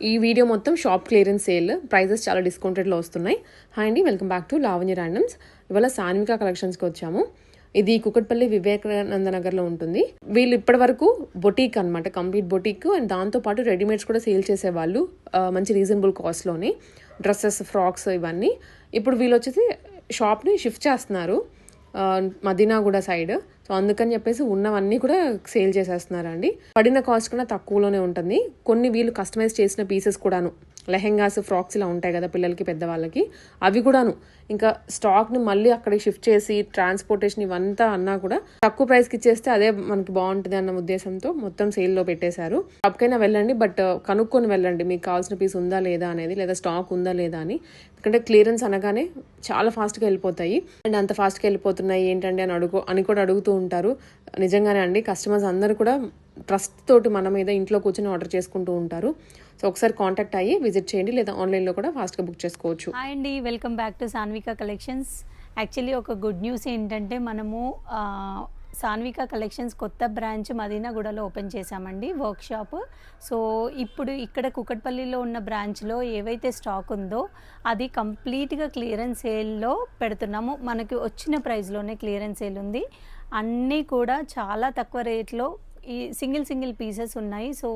ఈ వీడియో మొత్తం shop clearance sale, prices చాలా డిస్కౌంటెడ్లో వస్తున్నాయి. హాయ్ అండి, welcome back to Lavanya randoms. ఇవాళ సాన్విక కలెక్షన్స్కి వచ్చాము. ఇది కుకట్పల్లి వివేకానంద నగర్లో ఉంటుంది. వీళ్ళు ఇప్పటి వరకు బొటీక్ అనమాట, కంప్లీట్ బొటీక్. అండ్ దాంతోపాటు రెడీమేడ్స్ కూడా సేల్ చేసేవాళ్ళు మంచి రీజనబుల్ కాస్ట్లోనే, డ్రెస్సెస్, ఫ్రాక్స్ ఇవన్నీ. ఇప్పుడు వీళ్ళు వచ్చేసి షాప్ని షిఫ్ట్ చేస్తున్నారు మదీనాగూడ సైడ్. సో అందుకని చెప్పేసి ఉన్నవన్నీ కూడా సేల్ చేసేస్తున్నారండి. పడిన కాస్ట్ కన్నా తక్కువలోనే ఉంటుంది. కొన్ని వీళ్ళు కస్టమైజ్ చేసిన పీసెస్ కూడాను, లెహెంగాస్, ఫ్రాక్స్ ఇలా ఉంటాయి కదా పిల్లలకి, పెద్దవాళ్ళకి, అవి కూడాను ఇంకా స్టాక్ని మళ్ళీ అక్కడికి షిఫ్ట్ చేసి ట్రాన్స్పోర్టేషన్ ఇవంతా అన్నా కూడా తక్కువ ప్రైస్కి ఇచ్చేస్తే అదే మనకి బాగుంటుంది అన్న ఉద్దేశంతో మొత్తం సేల్లో పెట్టేశారు. షాప్కైనా వెళ్ళండి, బట్ కనుక్కొని వెళ్ళండి మీకు కావాల్సిన పీస్ ఉందా లేదా అనేది, లేదా స్టాక్ ఉందా లేదా అని. ఎందుకంటే క్లియరెన్స్ అనగానే చాలా ఫాస్ట్గా వెళ్ళిపోతాయి. అండ్ అంత ఫాస్ట్గా వెళ్ళిపోతున్నాయి ఏంటండి అని కూడా అడుగుతూ ఉంటారు. నిజంగానే అండి, కస్టమర్స్ అందరూ కూడా ట్రస్ట్ తోటి మన మీద ఇంట్లో కూర్చొని ఆర్డర్ చేసుకుంటూ ఉంటారు. సో ఒకసారి కాంటాక్ట్ అయ్యి విజిట్ చేయండి, లేదా ఆన్లైన్లో కూడా ఫాస్ట్గా బుక్ చేసుకోవచ్చు. హాయ్ అండి, welcome back to Sanvika collections. Actually ఒక గుడ్ న్యూస్ ఏంటంటే, మనము సాన్విక కలెక్షన్స్ కొత్త బ్రాంచ్ మదీనాగూడలో ఓపెన్ చేశామండి, వర్క్షాప్. సో ఇప్పుడు ఇక్కడ కుకట్పల్లిలో ఉన్న బ్రాంచ్లో ఏవైతే స్టాక్ ఉందో అది కంప్లీట్గా క్లియరెన్స్ సేల్లో పెడుతున్నాము. మనకి వచ్చిన ప్రైస్లోనే క్లియరెన్స్ సేల్ ఉంది. అన్నీ కూడా చాలా తక్కువ రేట్లో ఈ సింగిల్ పీసెస్ ఉన్నాయి. సో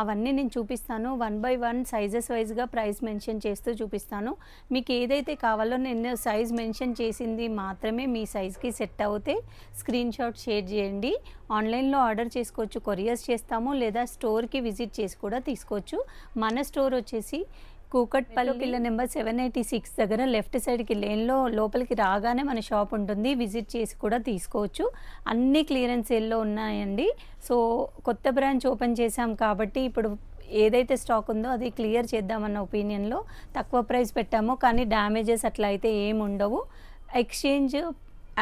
అవన్నీ నేను చూపిస్తాను, 1 by 1 సైజెస్ వైజ్గా ప్రైస్ మెన్షన్ చేస్తూ చూపిస్తాను. మీకు ఏదైతే కావాలో నేను సైజ్ మెన్షన్ చేసింది మాత్రమే మీ సైజ్కి సెట్ అవుతే స్క్రీన్ షాట్ షేర్ చేయండి. ఆన్లైన్లో ఆర్డర్ చేసుకోవచ్చు, కొరియర్స్ చేస్తాము, లేదా స్టోర్కి విజిట్ చేసి కూడా తీసుకోవచ్చు. మన స్టోర్ వచ్చేసి కూకట్పల్లి పిల్ల నెంబర్ 786 దగ్గర లెఫ్ట్ సైడ్కి లేన్లో లోపలికి రాగానే మన షాప్ ఉంటుంది. విజిట్ చేసి కూడా తీసుకోవచ్చు. అన్ని క్లియరెన్స్ సేల్లో ఉన్నాయండి. సో కొత్త బ్రాంచ్ ఓపెన్ చేశాం కాబట్టి ఇప్పుడు ఏదైతే స్టాక్ ఉందో అది క్లియర్ చేద్దామన్న ఒపీనియన్లో తక్కువ ప్రైస్ పెట్టాము. కానీ డ్యామేజెస్ అట్లా అయితే ఏమి ఉండవు. ఎక్స్చేంజ్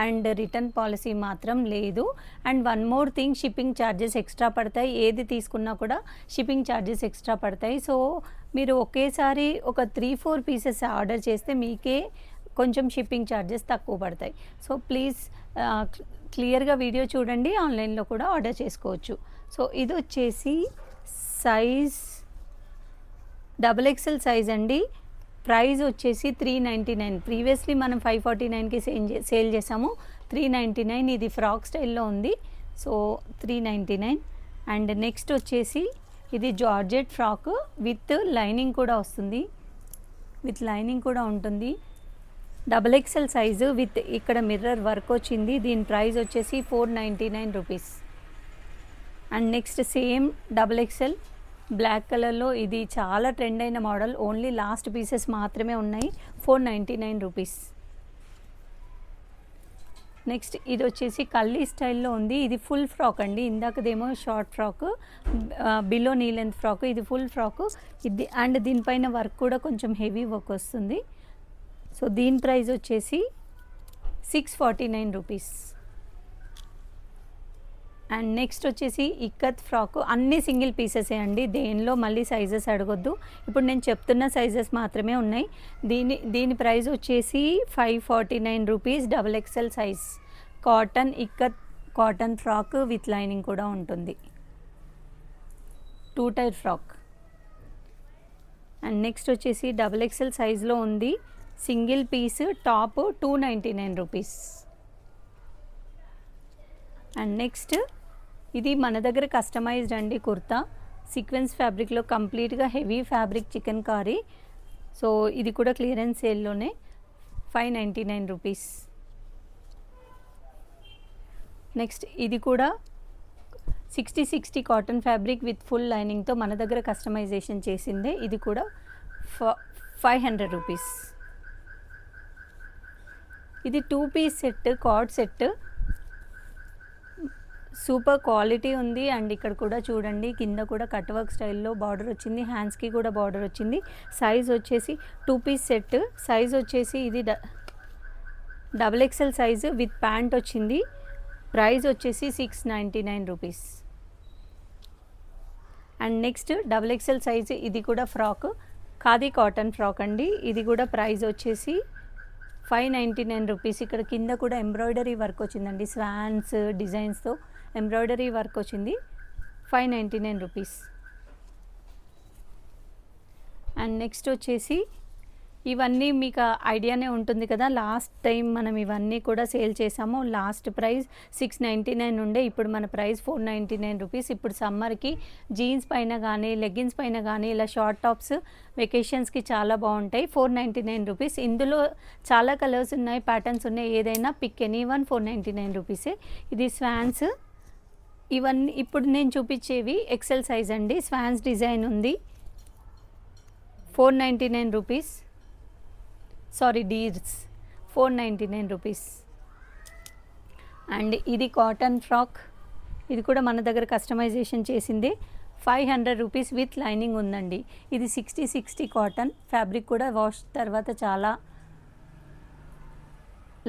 అండ్ రిటర్న్ పాలసీ మాత్రం లేదు. And one more thing, shipping charges extra పడతాయి. ఏది తీసుకున్నా కూడా షిప్పింగ్ ఛార్జెస్ ఎక్స్ట్రా పడతాయి. సో మీరు ఒకేసారి ఒక 3-4 పీసెస్ ఆర్డర్ చేస్తే మీకే కొంచెం షిప్పింగ్ ఛార్జెస్ తక్కువ పడతాయి. సో ప్లీజ్ క్లియర్గా వీడియో చూడండి, ఆన్లైన్లో కూడా ఆర్డర్ చేసుకోవచ్చు. సో ఇది వచ్చేసి సైజ్ XXL సైజ్ అండి. ప్రైస్ వచ్చేసి 399. ప్రీవియస్లీ మనం 549కి సేల్ చేసాము. 399. ఇది ఫ్రాక్ స్టైల్లో ఉంది. సో 399. అండ్ నెక్స్ట్ వచ్చేసి ఇది జార్జెట్ ఫ్రాక్ విత్ లైనింగ్ కూడా వస్తుంది, విత్ లైనింగ్ కూడా ఉంటుంది. XXL సైజు విత్ ఇక్కడ మిర్రర్ వర్క్ వచ్చింది. దీని ప్రైస్ వచ్చేసి 499 rupees. And next same XXL black కలర్లో, ఇది చాలా ట్రెండ్ అయిన మోడల్. ఓన్లీ లాస్ట్ పీసెస్ మాత్రమే ఉన్నాయి. 499 రూపీస్. నెక్స్ట్ ఇది వచ్చేసి కల్లీ స్టైల్లో ఉంది. ఇది ఫుల్ ఫ్రాక్ అండి. ఇందాకదేమో short frock, below knee length frock, ఇది ఫుల్ ఫ్రాక్. ఇది అండ్ దీనిపైన వర్క్ కూడా కొంచెం హెవీ వర్క్ వస్తుంది. సో దీని ప్రైస్ వచ్చేసి 649 రూపీస్. అండ్ నెక్స్ట్ వచ్చేసి ఇక్కత్ ఫ్రాక్. అన్ని సింగిల్ పీసెసే అండి, దేనిలో మళ్ళీ సైజెస్ అడగొద్దు. ఇప్పుడు నేను చెప్తున్న సైజెస్ మాత్రమే ఉన్నాయి. దీని ప్రైస్ వచ్చేసి 549 rupees. XXL size cotton ikat cotton frock with lining కూడా ఉంటుంది. 2 టైర్ ఫ్రాక్. అండ్ నెక్స్ట్ వచ్చేసి XXL సైజ్లో ఉంది. Single piece top 299 rupees. And next ఇది మన దగ్గర కస్టమైజ్డ్ అండి కుర్తా, సీక్వెన్స్ ఫ్యాబ్రిక్లో కంప్లీట్గా heavy fabric chikankari. So ఇది కూడా క్లియరెన్స్ సేల్లోనే 599 రూపీస్. నెక్స్ట్ ఇది కూడా 60 కాటన్ ఫ్యాబ్రిక్ విత్ ఫుల్ లైనింగ్తో మన దగ్గర కస్టమైజేషన్ చేసిందే. ఇది కూడా 500 రూపీస్. ఇది 2 piece set, cord set, super quality ఉంది. అండ్ ఇక్కడ కూడా చూడండి, కింద కూడా కట్ వర్క్ స్టైల్లో బార్డర్ వచ్చింది, హ్యాండ్స్కి కూడా బార్డర్ వచ్చింది. సైజ్ వచ్చేసి 2 పీస్ సెట్. సైజ్ వచ్చేసి ఇది XXL సైజు విత్ ప్యాంట్ వచ్చింది. ప్రైస్ వచ్చేసి 699 rupees. And next XXL size, ఇది కూడా ఫ్రాక్, ఖాదీ కాటన్ ఫ్రాక్ అండి. ఇది కూడా ప్రైస్ వచ్చేసి 599 రూపీస్. ఇక్కడ కింద కూడా ఎంబ్రాయిడరీ వర్క్ వచ్చిందండి, స్వాన్స్ డిజైన్స్తో ఎంబ్రాయిడరీ వర్క్ వచ్చింది. 599 రూపీస్. అండ్ నెక్స్ట్ వచ్చేసి ఇవన్నీ మీకు ఐడియానే ఉంటుంది కదా, లాస్ట్ టైం మనం ఇవన్నీ కూడా సేల్ చేసాము. లాస్ట్ ప్రైస్ 699 ఉండే, ఇప్పుడు మన ప్రైస్ 499 రూపీస్. ఇప్పుడు సమ్మర్కి జీన్స్ పైన కానీ లెగ్గిన్స్ పైన కానీ ఇలా షార్ట్ టాప్స్ వెకేషన్స్కి చాలా బాగుంటాయి. 499 రూపీస్. ఇందులో చాలా కలర్స్ ఉన్నాయి, ప్యాటర్న్స్ ఉన్నాయి, ఏదైనా పిక్ ఎనీ వన్ 499 రూపీసే. ఇది స్వాన్స్. ఇవన్నీ ఇప్పుడు నేను చూపించేవి ఎక్సెల్ సైజ్ అండి. స్వాన్స్ డిజైన్ ఉంది, 499 rupees. Sorry deers, 499 rupees. And ఇది కాటన్ ఫ్రాక్, ఇది కూడా మన దగ్గర కస్టమైజేషన్ చేసింది, 500 రూపీస్ విత్ లైనింగ్ ఉందండి. ఇది 60 కాటన్ ఫ్యాబ్రిక్, కూడా వాష్ తర్వాత చాలా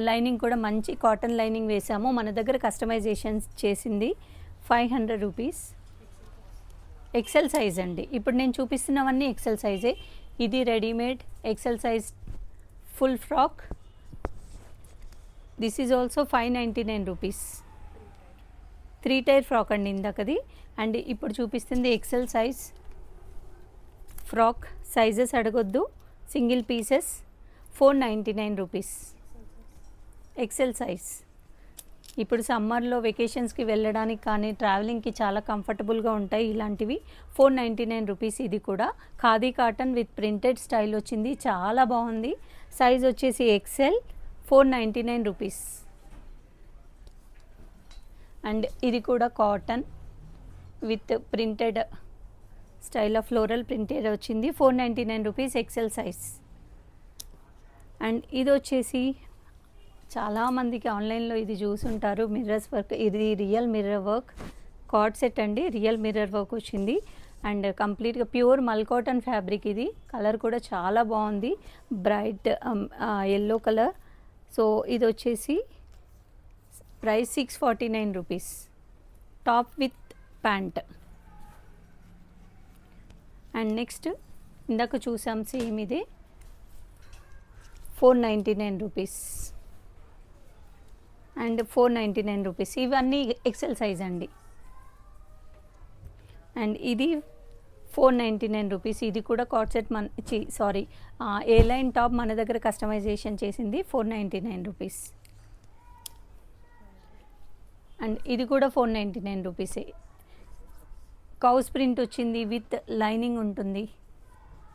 లైనింగ్ కూడా మంచి కాటన్ లైనింగ్ వేసాము, మన దగ్గర కస్టమైజేషన్ చేసింది. 500 రూపీస్. ఎక్సెల్ సైజ్ అండి. ఇప్పుడు నేను చూపిస్తున్నవన్నీ ఎక్సెల్ సైజే. ఇది readymade XL size full frock. This is also 599 rupees. 3 tier frock అండి ఇందాకది. అండ్ ఇప్పుడు చూపిస్తుంది ఎక్సెల్ సైజ్ ఫ్రాక్. సైజెస్ అడగొద్దు, single pieces, 499 rupees. XL size. ఇప్పుడు సమ్మర్లో వెకేషన్స్కి వెళ్ళడానికి కానీ ట్రావెలింగ్కి చాలా కంఫర్టబుల్గా ఉంటాయి ఇలాంటివి. 499 రూపీస్. ఇది కూడా khadi cotton with printed style వచ్చింది, చాలా బాగుంది. సైజ్ వచ్చేసి ఎక్సెల్, 499 రూపీస్. అండ్ ఇది కూడా cotton with printed style of floral printed వచ్చింది, 499 రూపీస్. XL size. అండ్ ఇది వచ్చేసి చాలామందికి ఆన్లైన్లో ఇది చూసుంటారు, మిర్రర్స్ వర్క్. ఇది real mirror work card set అండి, రియల్ మిర్రర్ వర్క్ వచ్చింది. అండ్ కంప్లీట్గా ప్యూర్ మల్ కాటన్ ఫ్యాబ్రిక్. ఇది కలర్ కూడా చాలా బాగుంది, బ్రైట్ ఎల్లో కలర్. సో ఇది వచ్చేసి price 649 rupees. Top with pant. And next ఇందాక చూసాం సేమ్ ఇదే, 499 రూపీస్. And 499 rupees. ఇవన్నీ ఎక్సెల్ సైజ్ అండి. అండ్ ఇది 499 రూపీస్. ఇది కూడా కార్డ్ సెట్ ఏ లైన్ టాప్ మన దగ్గర కస్టమైజేషన్ చేసింది, 499 రూపీస్. అండ్ ఇది కూడా 499 రూపీసే. కౌస్ ప్రింట్ వచ్చింది విత్ లైనింగ్ ఉంటుంది.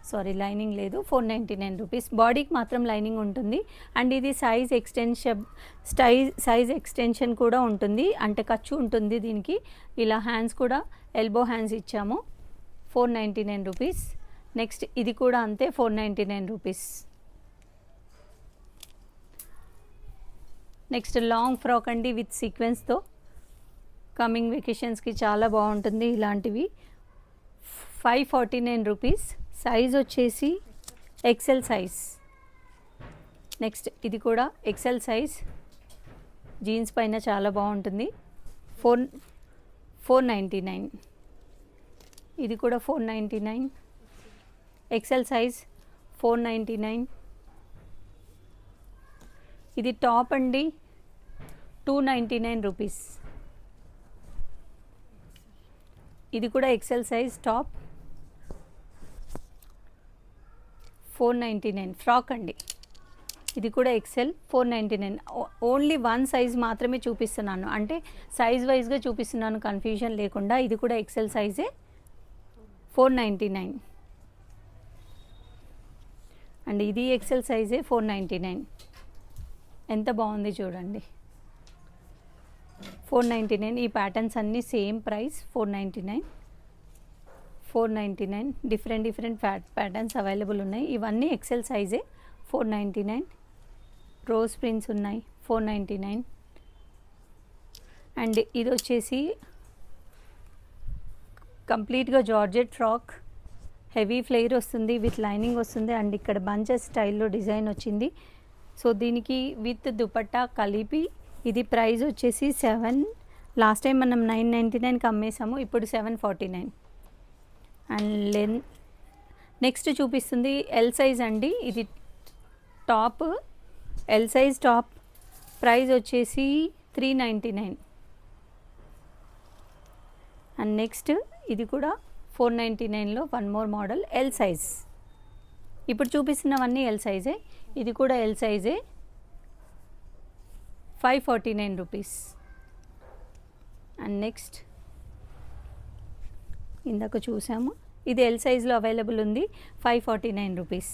సారీ లైనింగ్ లేదు, 499 రూపీస్. బాడీకి మాత్రం లైనింగ్ ఉంటుంది. అండ్ ఇది సైజ్ ఎక్స్టెన్షన్ కూడా ఉంటుంది, అంటే ఖర్చు ఉంటుంది దీనికి. ఇలా హ్యాండ్స్ కూడా ఎల్బో హ్యాండ్స్ ఇచ్చాము, 499 రూపీస్. నెక్స్ట్ ఇది కూడా అంతే, 499 రూపీస్. నెక్స్ట్ లాంగ్ ఫ్రాక్ అండి విత్ సీక్వెన్స్తో. కమింగ్ వెకేషన్స్కి చాలా బాగుంటుంది ఇలాంటివి. 549 రూపీస్. సైజ్ వచ్చేసి ఎక్సెల్ సైజ్. నెక్స్ట్ ఇది కూడా ఎక్సెల్ సైజ్, జీన్స్ పైన చాలా బాగుంటుంది, 499. ఇది కూడా 499. XL size 499. ఇది టాప్ అండి, 299 రూపీస్. ఇది కూడా ఎక్సెల్ సైజ్ టాప్, 499. ఫ్రాక్ అండి, ఇది కూడా ఎక్సెల్, 499. ఓన్లీ వన్ సైజ్ మాత్రమే చూపిస్తున్నాను, అంటే సైజ్ వైజ్గా చూపిస్తున్నాను కన్ఫ్యూజన్ లేకుండా. ఇది కూడా ఎక్సెల్ సైజే, 499. అండ్ ఇది ఎక్సెల్ సైజే, 499. ఎంత బాగుంది చూడండి, 499. ఈ ప్యాటర్న్స్ అన్నీ same price, 499. Different patterns available ఉన్నాయి. ఇవన్నీ ఎక్సెల్ సైజే, 499. రోజ్ ప్రింట్స్ ఉన్నాయి, 499. అండ్ ఇది వచ్చేసి కంప్లీట్గా జార్జెట్ ఫ్రాక్, హెవీ ఫ్లేర్ వస్తుంది విత్ లైనింగ్ వస్తుంది. అండ్ ఇక్కడ బంచెస్ స్టైల్లో డిజైన్ వచ్చింది. సో దీనికి విత్ దుపట్టా కలిపి ఇది ప్రైస్ వచ్చేసి 7. లాస్ట్ టైం మనం 999కి అమ్మేసాము, ఇప్పుడు 749. అండ్ నెక్స్ట్ చూపిస్తుంది ఎల్ సైజ్ అండి. ఇది top, L size top, price వచ్చేసి 399. అండ్ నెక్స్ట్ ఇది కూడా 499లో one more model, L size. ఇప్పుడు చూపిస్తున్నవన్నీ ఎల్ సైజే. ఇది కూడా ఎల్ సైజే, 549 రూపీస్. అండ్ నెక్స్ట్ ఇందాక చూసాము, ఇది ఎల్ సైజ్లో అవైలబుల్ ఉంది, 549 రూపీస్.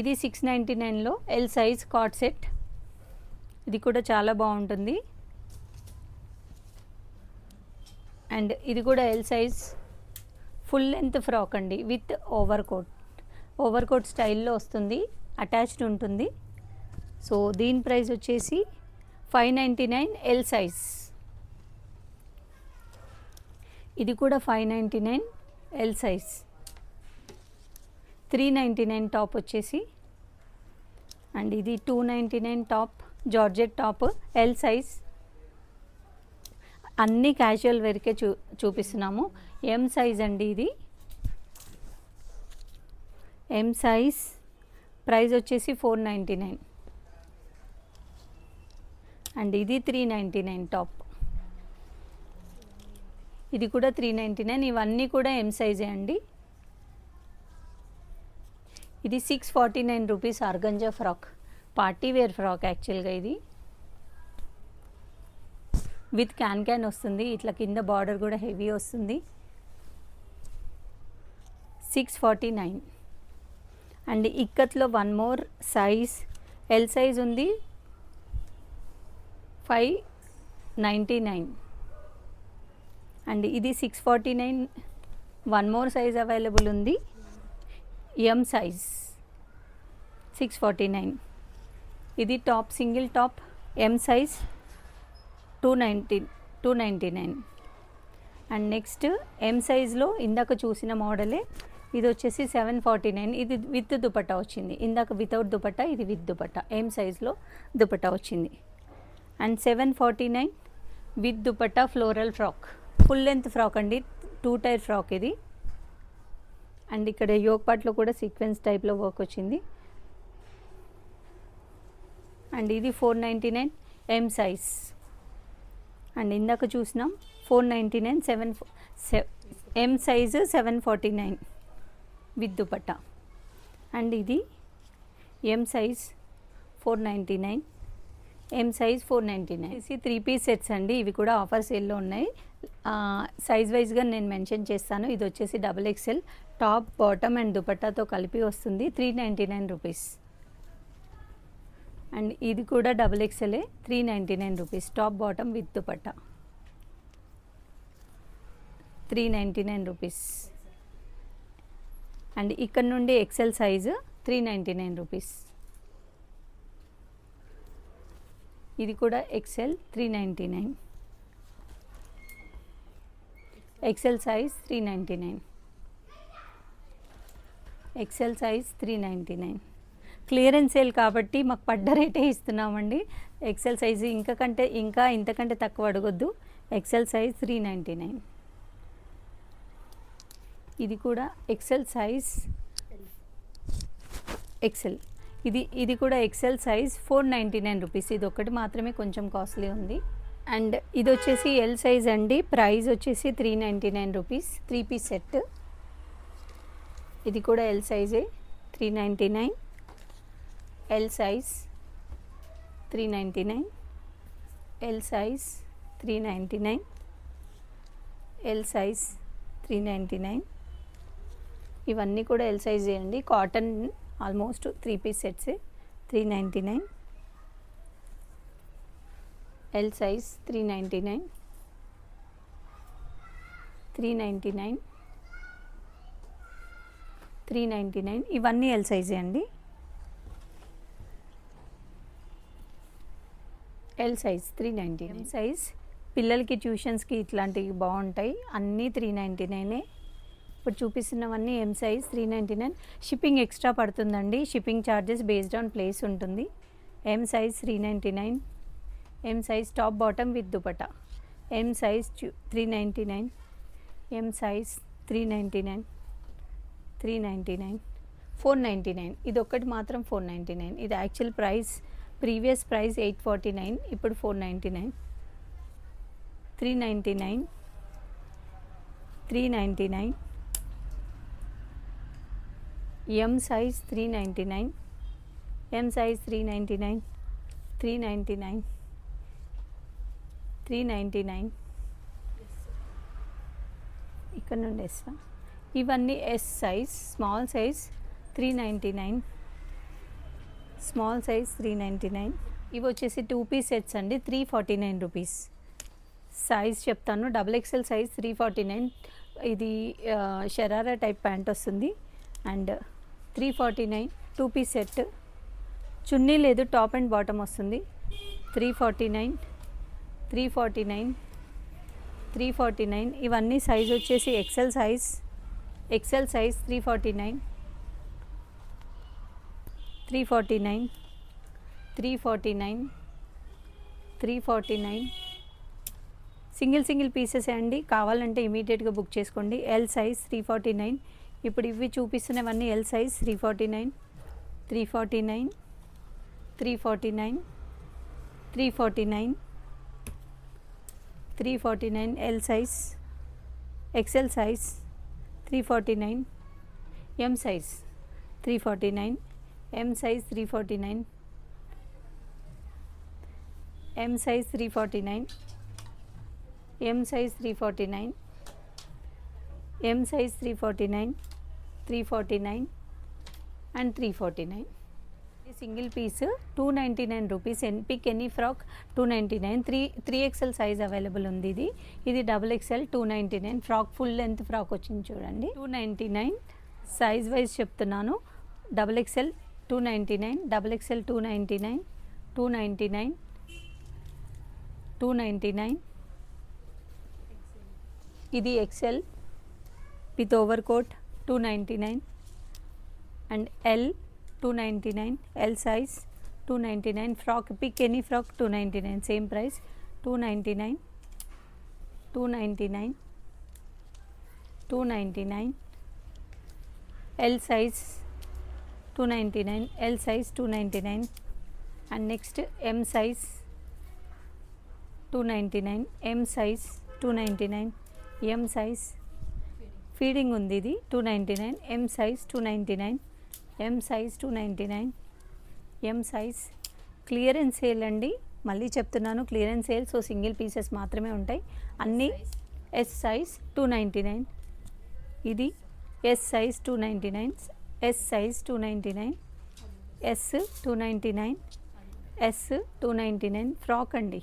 ఇది 699లో ఎల్ సైజ్ కార్డ్ సెట్. ఇది కూడా చాలా బాగుంటుంది. అండ్ ఇది కూడా L size full length frock అండి, విత్ ఓవర్ కోట్ స్టైల్లో వస్తుంది, అటాచ్డ్ ఉంటుంది. సో దీని ప్రైస్ వచ్చేసి 599 ఎల్ సైజ్. ఇది కూడా 599 ఎల్ సైజ్. 399 టాప్ వచ్చేసి. అండ్ ఇది 299 top, georgette top, L size. అన్నీ క్యాజువల్ వేర్కే చూపిస్తున్నాము. ఎం సైజ్ అండి ఇది, ఎం సైజ్. ప్రైస్ వచ్చేసి 499. అండ్ ఇది 399 టాప్, ఇది కూడా 399. ఇవన్నీ కూడా ఎం సైజే అండి. ఇది 649 rupees organza frock, party wear frock యాక్చువల్గా. ఇది విత్ క్యాన్ వస్తుంది, ఇట్లా కింద బార్డర్ కూడా హెవీ వస్తుంది. 649. అండ్ ఇక్కత్లో one more size, L size ఉంది, 599. అండ్ ఇది 649. వన్ మోర్ సైజ్ అవైలబుల్ ఉంది, ఎం సైజ్, 649. ఇది top, single top, M size, 299. And next M సైజ్లో ఇందాక చూసిన మోడలే, ఇది వచ్చేసి 749. ఇది విత్ దుపట్టా వచ్చింది, ఇందాక వితౌట్ దుపట్టా, ఇది విత్ దుపట్టా. ఎం సైజ్లో దుపట్టా వచ్చింది. And 749 with dupatta floral frock, full length frock అండి, 2 టైర్ ఫ్రాక్ ఇది. అండ్ ఇక్కడ యోక్ పార్ట్లో కూడా సీక్వెన్స్ టైప్లో వర్క్ వచ్చింది. అండ్ ఇది 499 ఎం సైజ్. అండ్ ఇందాక చూసినాం 499, M size 749 with dupatta. And ఇది ఎం సైజ్ 499, ఎం సైజ్ 499. ఇది 3 పీస్ సెట్స్ అండి, ఇవి కూడా ఆఫర్ సేల్లో ఉన్నాయి. సైజ్ వైజ్గా నేను మెన్షన్ చేస్తాను. ఇది వచ్చేసి XXL, టాప్, బాటమ్ అండ్ దుపట్టాతో కలిపి వస్తుంది, 399 రూపీస్. అండ్ ఇది కూడా XXL, 399 rupees, top bottom with dupatta, 399 rupees. And ఇక్కడ నుండి XL సైజు 399 రూపీస్. ఇది కూడా XL, 399. XL size 399, XL size 399. Clearance sale కాబట్టి మాకు పడ్డ రేటే ఇస్తున్నామండి. XL సైజు ఇంకా ఇంతకంటే తక్కువ అడగొద్దు. XL size 399. ఇది కూడా XL సైజ్, XL. ఇది కూడా XL సైజ్ 499 రూపీస్. ఇది ఒకటి మాత్రమే కొంచెం కాస్ట్లీ ఉంది. అండ్ ఇది వచ్చేసి ఎల్ సైజ్ అండి, ప్రైస్ వచ్చేసి 399 రూపీస్, 3 పీస్ సెట్. ఇది కూడా ఎల్ సైజే, 399. L size 399, L size 399, L size 399. ఇవన్నీ కూడా ఎల్ సైజే అండి, కాటన్ ఆల్మోస్ట్ 3 పీస్ సెట్సే, 399. L size 399, 399, 399. ఇవన్నీ ఎల్ సైజే అండి. L size 399. సైజ్ పిల్లలకి ట్యూషన్స్కి ఇట్లాంటివి బాగుంటాయి, అన్నీ 399. ఇప్పుడు చూపిస్తున్నవన్నీ ఎం సైజ్ 399. షిప్పింగ్ ఎక్స్ట్రా పడుతుందండి, shipping charges based on place ఉంటుంది. M size 399, M size top bottom with dupatta, M size 399, M size 399, 399, 499. ఇది ఒక్కటి మాత్రం 499. ఇది యాక్చువల్ ప్రైస్, ప్రీవియస్ ప్రైస్ 849, ఇప్పుడు 499. 399, 399, ఎం సైజ్ 399, ఎం సైజ్ 399, 399, 399. ఇక్కడ నుండి ఎస్సా, ఇవన్నీ S size, small size 399, small size 399. ఇవి వచ్చేసి 2 పీస్ సెట్స్ అండి, 349 రూపీస్. సైజ్ చెప్తాను, XXL సైజ్ 349. ఇది షరారా టైప్ ప్యాంట్ వస్తుంది అండ్ 349 2 పీస్ సెట్. చున్నీ లేదు, టాప్ అండ్ బాటమ్ వస్తుంది. 349, 349, 349. ఇవన్నీ సైజ్ వచ్చేసి XL size, XL size 349, 349, 349, 349. Single pieces అండి, కావాలంటే ఇమీడియట్గా బుక్ చేసుకోండి. L size 349. ఇప్పుడు ఇవి చూపిస్తున్నవన్నీ L size 349, 349, 349, 349, 349. L size, XL size 349, M size 349, M size 349, M size 349, M size 349, M size 349, 349 and 349. Single piece 299 rupees. Pick any frock 299. 3XL size available ఉంది. ఇది XXL 299. Frock full length frock వచ్చింది చూడండి, 299. Size wise చెప్తున్నాను, XXL 299, XXL 299, 299, 299. ఇది XL with overcoat 299 and L 299, L size 299. Frock, pick any frock 299, same price 299, 299, 299. L size 299, L size 299 and next M size 299, M size 299, M size feeding ఉంది, ఇది 299. M size 299, M size 299, M size. Clearance sale అండి, మళ్ళీ చెప్తున్నాను clearance sale, so single pieces మాత్రమే ఉంటాయి అన్నీ. S size 299, ఇది S size 299, S size 299, S 299, S 299. Frock అండి,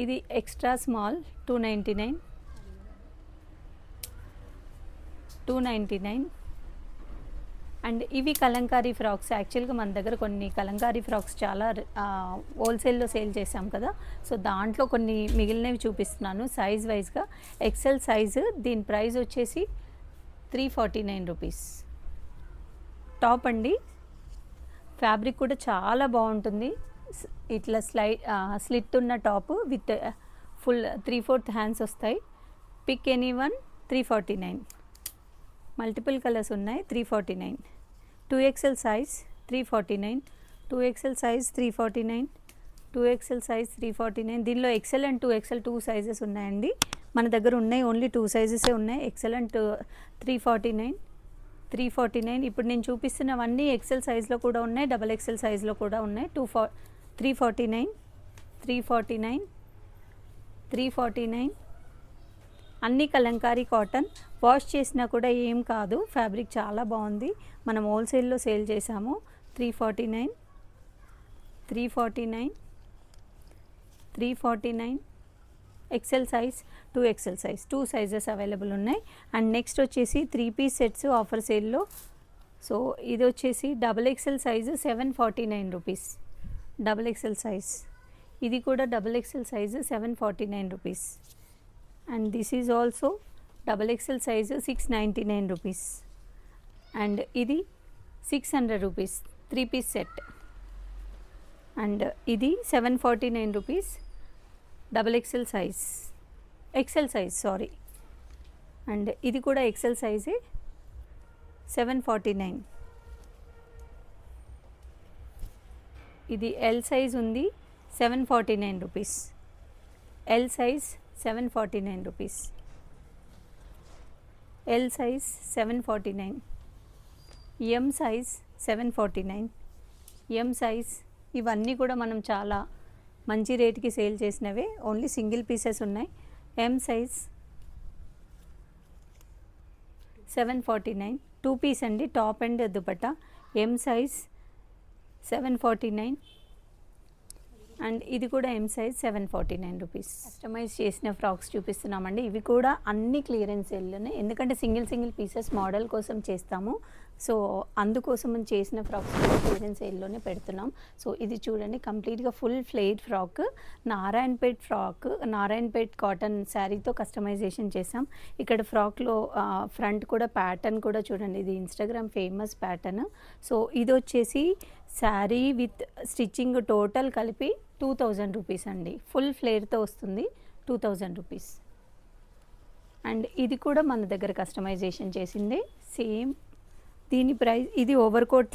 ఇది ఎక్స్ట్రా స్మాల్ 299, 299 అండ్ ఇవి కలంకారీ ఫ్రాక్స్. యాక్చువల్గా మన దగ్గర కొన్ని కలంకారీ ఫ్రాక్స్ చాలా హోల్సేల్లో సేల్ చేసాం కదా, సో దాంట్లో కొన్ని మిగిలినవి చూపిస్తున్నాను సైజ్ వైజ్గా. ఎక్సెల్ సైజు, దీని ప్రైస్ వచ్చేసి 349 రూపీస్. టాప్ అండి, ఫ్యాబ్రిక్ కూడా చాలా బాగుంటుంది. ఇట్లా స్లిట్ ఉన్న టాప్ విత్ ఫుల్ 3/4 హ్యాండ్స్ వస్తాయి. Pick any one 349. Multiple colours ఉన్నాయి. 349. 2XL size 349, 2XL size 349, 2XL size 349. దీనిలో XL అండ్ 2XL 2 సైజెస్ ఉన్నాయండి, మన దగ్గర ఉన్నాయి ఓన్లీ 2 సైజెసే ఉన్నాయి. XL and 349, 349. ఇప్పుడు నేను చూపిస్తున్నవన్నీ XL సైజ్లో కూడా ఉన్నాయి, XXL సైజ్లో కూడా ఉన్నాయి. 349, 349, 349. అన్ని కలంకారీ కాటన్, వాష్ చేసినా కూడా ఏం కాదు, ఫ్యాబ్రిక్ చాలా బాగుంది. మనం హోల్సేల్లో సేల్ చేసాము. 349, 349, 349. XL size, 2XL size, 2 sizes available ఉన్నాయి. అండ్ నెక్స్ట్ వచ్చేసి 3 పీస్ సెట్స్ ఆఫర్ సేల్లో. సో ఇది వచ్చేసి XXL size 749 rupees. XXL size, ఇది కూడా XXL size 749 rupees. And this is also XXL size 699 rupees. And ఇది 600 రూపీస్ 3 పీస్ సెట్. అండ్ ఇది 749 rupees XXL size, XL size sorry. And ఇది కూడా XL సైజే 749. ఇది ఎల్ సైజ్ ఉంది 749 rupees. L size 749 rupees. L size 749. M size 749, M size. ఇవన్నీ కూడా మనం చాలా మంచి రేట్కి సేల్ చేసినవే, ఓన్లీ సింగిల్ పీసెస్ ఉన్నాయి. ఎం సైజ్ 749, 2 పీస్ అండి, top and dupatta. M size 749 and ఇది కూడా ఎం సైజ్ 749 రూపీస్. కస్టమైజ్ చేసిన ఫ్రాక్స్ చూపిస్తున్నామండి. ఇవి కూడా అన్ని క్లియరెన్స్ సేల్లోనే, ఎందుకంటే సింగిల్ పీసెస్ మోడల్ కోసం చేస్తాము. సో అందుకోసం మనం చేసిన ఫ్రాక్స్ కూడా క్లియరెన్స్ సేల్లోనే పెడుతున్నాం. సో ఇది చూడండి, కంప్లీట్గా full flare frock, Narayanpet frock, Narayanpet cotton శారీతో కస్టమైజేషన్ చేసాం. ఇక్కడ ఫ్రాక్లో ఫ్రంట్ కూడా ప్యాటర్న్ కూడా చూడండి, ఇది ఇన్స్టాగ్రామ్ ఫేమస్ ప్యాటర్న్. సో ఇది వచ్చేసి శారీ విత్ స్టిచ్చింగ్ టోటల్ కలిపి 2000 రూపీస్ అండి. ఫుల్ ఫ్లేర్తో వస్తుంది, 2000 రూపీస్. అండ్ ఇది కూడా మన దగ్గర కస్టమైజేషన్ చేసిందే సేమ్. దీని ప్రైస్, ఇది ఓవర్ కోట్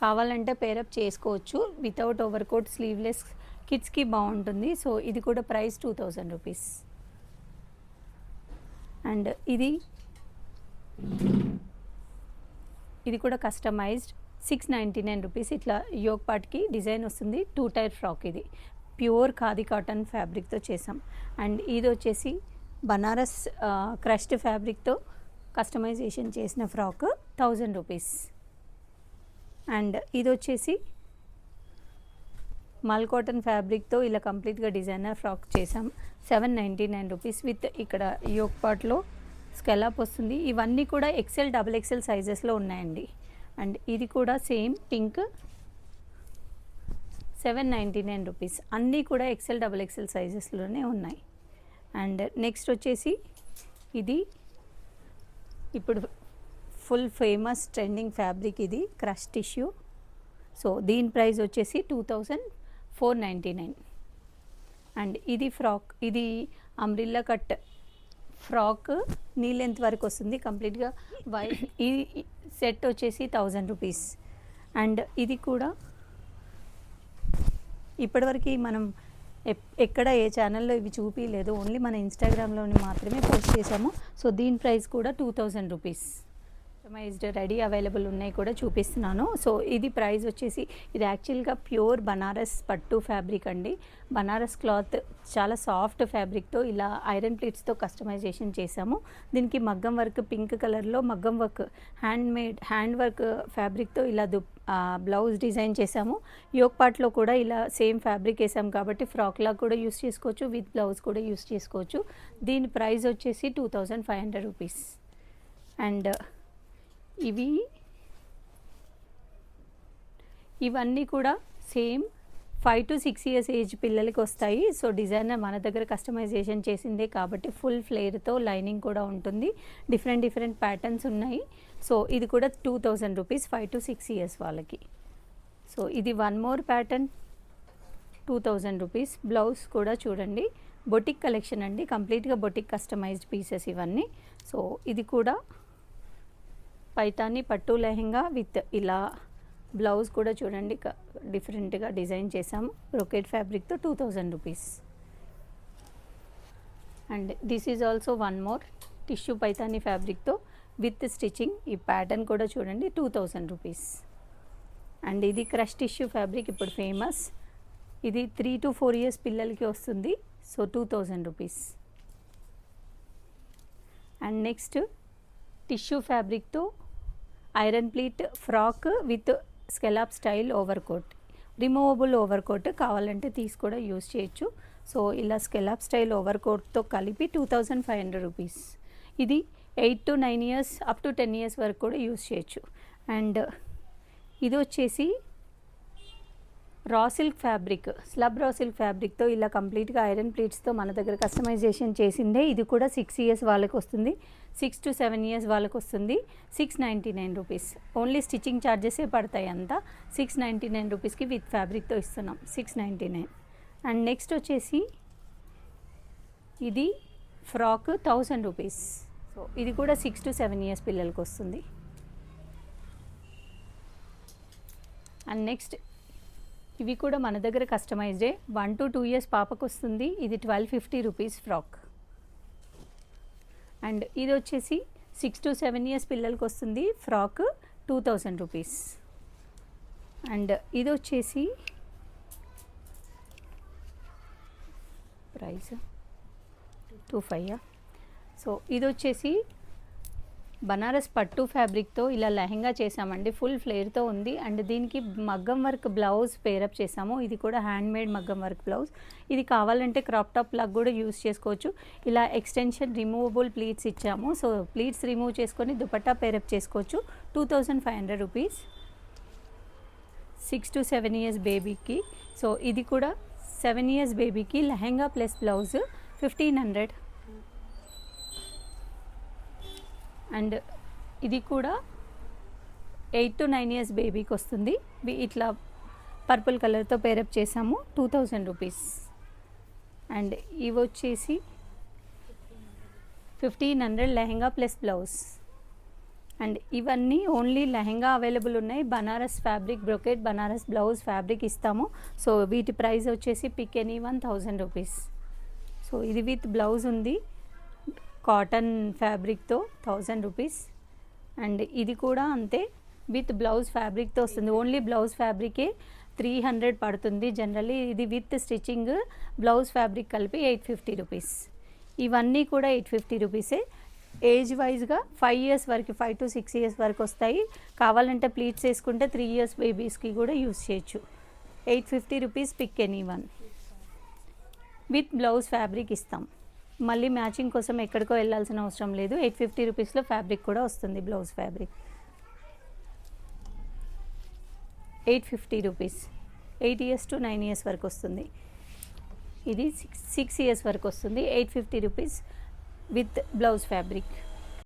కావాలంటే పేరప్ చేసుకోవచ్చు, వితౌట్ ఓవర్ కోట్ స్లీవ్లెస్ కిడ్స్కి బాగుంటుంది. సో ఇది కూడా ప్రైస్ 2000 రూపీస్. అండ్ ఇది కూడా కస్టమైజ్డ్ 699 రూపీస్. ఇట్లా యోగ్ పార్ట్కి డిజైన్ వస్తుంది, 2 టైర్ ఫ్రాక్. ఇది ప్యూర్ ఖాదీ కాటన్ ఫ్యాబ్రిక్తో చేసాం. అండ్ ఇది వచ్చేసి బనారస్ క్రష్డ్ ఫ్యాబ్రిక్తో కస్టమైజేషన్ చేసిన ఫ్రాక్, 1000 రూపీస్. అండ్ ఇది వచ్చేసి మల్ కాటన్ ఫ్యాబ్రిక్తో ఇలా కంప్లీట్గా డిజైనర్ ఫ్రాక్ చేసాం, 799 రూపీస్. విత్ ఇక్కడ యోగ్ పార్ట్లో స్కెలాప్ వస్తుంది. ఇవన్నీ కూడా XL, XXL సైజెస్లో ఉన్నాయండి. అండ్ ఇది కూడా సేమ్ పింక్, 799 రూపీస్. అన్నీ కూడా XL, XXL సైజెస్లోనే ఉన్నాయి. అండ్ నెక్స్ట్ వచ్చేసి ఇది ఇప్పుడు ఫుల్ ఫేమస్ ట్రెండింగ్ ఫ్యాబ్రిక్, ఇది క్రష్ టిష్యూ. సో దీని ప్రైస్ వచ్చేసి 2499. అండ్ ఇది ఫ్రాక్, ఇది umbrella cut frock, knee length వరకు వస్తుంది కంప్లీట్గా వైట్. ఈ సెట్ వచ్చేసి 1000 రూపీస్. అండ్ ఇది కూడా ఇప్పటివరకు మనం ఎక్కడ ఏ ఛానల్లో ఇవి చూపించలేదు, ఓన్లీ మన ఇన్స్టాగ్రామ్లోని మాత్రమే పోస్ట్ చేసాము. సో దీని ప్రైస్ కూడా 2000 రూపీస్. కస్టమైజ్డ్ రెడీ అవైలబుల్ ఉన్నాయి కూడా చూపిస్తున్నాను. సో ఇది ప్రైస్ వచ్చేసి, ఇది యాక్చువల్గా ప్యూర్ బనారస్ పట్టు ఫ్యాబ్రిక్ అండి. బనారస్ క్లాత్ చాలా సాఫ్ట్ ఫ్యాబ్రిక్తో ఇలా ఐరన్ ప్లీట్స్తో కస్టమైజేషన్ చేసాము. దీనికి మగ్గం వర్క్, పింక్ కలర్లో మగ్గం వర్క్, హ్యాండ్ వర్క్ ఫ్యాబ్రిక్తో ఇలా బ్లౌజ్ డిజైన్ చేసాము. యోగ్ పార్ట్లో కూడా ఇలా సేమ్ ఫ్యాబ్రిక్ వేసాము కాబట్టి ఫ్రాక్లా కూడా యూస్ చేసుకోవచ్చు, విత్ బ్లౌజ్ కూడా యూస్ చేసుకోవచ్చు. దీని ప్రైస్ వచ్చేసి 2500 రూపీస్. అండ్ ఇవన్నీ కూడా సేమ్ 5 to 6 years ఏజ్ పిల్లలకి వస్తాయి. సో డిజైనర్ మన దగ్గర కస్టమైజేషన్ చేసిందే కాబట్టి ఫుల్ ఫ్లేర్తో లైనింగ్ కూడా ఉంటుంది. డిఫరెంట్ ప్యాటర్న్స్ ఉన్నాయి. సో ఇది కూడా 2000 రూపీస్ 5 to 6 years వాళ్ళకి. సో ఇది one more pattern, 2000 rupees. Blouse కూడా చూడండి, బొటిక్ కలెక్షన్ అండి, కంప్లీట్గా బొటిక్ కస్టమైజ్డ్ పీసెస్ ఇవన్నీ. సో ఇది కూడా పైతాని పట్టు లెహెంగా విత్ ఇలా బ్లౌజ్ కూడా చూడండి, డిఫరెంట్గా డిజైన్ చేసాము బ్రొకెట్ ఫ్యాబ్రిక్తో, 2000 rupees. And this is also one more tissue Paithani ఫ్యాబ్రిక్తో విత్ స్టిచ్చింగ్. ఈ ప్యాటర్న్ కూడా చూడండి, 2000 రూపీస్. అండ్ ఇది క్రష్ టిష్యూ ఫ్యాబ్రిక్ ఇప్పుడు ఫేమస్, ఇది 3 to 4 years పిల్లలకి వస్తుంది. So 2000 rupees. And next tissue ఫ్యాబ్రిక్తో iron pleat frock with scallop style over coat, removable over coat కావాలంటే తీసి కూడా యూస్ చేయొచ్చు. సో ఇలా స్కెలాప్ స్టైల్ ఓవర్ కోట్తో కలిపి 2500 రూపీస్. ఇది 8 to 9 years up to 10 years వరకు కూడా యూస్ చేయొచ్చు. అండ్ ఇది వచ్చేసి raw silk fabric, slub raw silk ఫ్యాబ్రిక్తో ఇలా కంప్లీట్గా ఐరన్ ప్లీట్స్తో మన దగ్గర కస్టమైజేషన్ చేసిందే. ఇది కూడా 6 years వాళ్ళకి వస్తుంది, 6 to 7 years వాళ్ళకి వస్తుంది. 699 రూపీస్. ఓన్లీ స్టిచ్చింగ్ ఛార్జెసే పడతాయి అంతా. 699 రూపీస్కి విత్ ఫ్యాబ్రిక్తో ఇస్తున్నాం, 699. అండ్ నెక్స్ట్ వచ్చేసి ఇది ఫ్రాక్ 1000 రూపీస్. సో ఇది కూడా 6 to 7 years పిల్లలకి వస్తుంది. అండ్ నెక్స్ట్ ఇవి కూడా మన దగ్గర కస్టమైజ్డే, 1 to 2 years పాపకు వస్తుంది. ఇది 1250 రూపీస్ ఫ్రాక్. అండ్ ఇది వచ్చేసి 6 to 7 years పిల్లలకి వస్తుంది ఫ్రాక్, 2000 రూపీస్. అండ్ ఇది వచ్చేసి ప్రైస్ 25. సో ఇది వచ్చేసి బనారస్ పట్టు ఫ్యాబ్రిక్తో ఇలా లెహంగా చేసామండి. ఫుల్ ఫ్లేర్తో ఉంది. అండ్ దీనికి మగ్గం వర్క్ బ్లౌజ్ పేరప్ చేసాము. ఇది కూడా హ్యాండ్ మేడ్ మగ్గం వర్క్ బ్లౌజ్. ఇది కావాలంటే క్రాప్ టాప్ లాగా కూడా యూస్ చేసుకోవచ్చు. ఇలా ఎక్స్టెన్షన్ రిమూవబుల్ ప్లీట్స్ ఇచ్చాము. సో ప్లీట్స్ రిమూవ్ చేసుకొని దుపట్టా పేరప్ చేసుకోవచ్చు. 2500 రూపీస్. 6 to 7 years బేబీకి. సో ఇది కూడా 7 years బేబీకి లెహంగా ప్లస్ బ్లౌజ్ 1500. అండ్ ఇది కూడా 8 to 9 years బేబీకి వస్తుంది. ఇట్లా పర్పుల్ కలర్తో పేరప్ చేసాము. 2000 రూపీస్. అండ్ ఇవి వచ్చేసి 1500 లెహంగా ప్లస్ బ్లౌజ్. అండ్ ఇవన్నీ ఓన్లీ లెహంగా అవైలబుల్ ఉన్నాయి. Banaras fabric brocade Banaras blouse fabric ఇస్తాము. సో వీటి ప్రైస్ వచ్చేసి పిక్ ఎనీ 1000 రూపీస్. సో ఇది విత్ బ్లౌజ్ ఉంది కాటన్ ఫ్యాబ్రిక్తో 1000 రూపీస్. అండ్ ఇది కూడా అంతే విత్ బ్లౌజ్ ఫ్యాబ్రిక్తో వస్తుంది. ఓన్లీ బ్లౌజ్ ఫ్యాబ్రికే 300 పడుతుంది జనరల్లీ. ఇది విత్ స్టిచ్చింగ్ బ్లౌజ్ ఫ్యాబ్రిక్ కలిపి 850 రూపీస్. ఇవన్నీ కూడా 850 రూపీసే. ఏజ్ వైజ్గా 5 years వరకు 5 to 6 years వరకు వస్తాయి. కావాలంటే ప్లీట్స్ వేసుకుంటే 3 years బేబీస్కి కూడా యూస్ చేయొచ్చు. 850 rupees pick any one. With blouse fabric ఇస్తాం. మళ్ళీ మ్యాచింగ్ కోసం ఎక్కడికో వెళ్ళాల్సిన అవసరం లేదు. 850 రూపీస్లో ఫ్యాబ్రిక్ కూడా వస్తుంది blouse fabric. 850 rupees. 8 years to 9 years వరకు వస్తుంది. ఇది 6 years వరకు వస్తుంది. 850 రూపీస్ విత్ బ్లౌజ్ ఫ్యాబ్రిక్.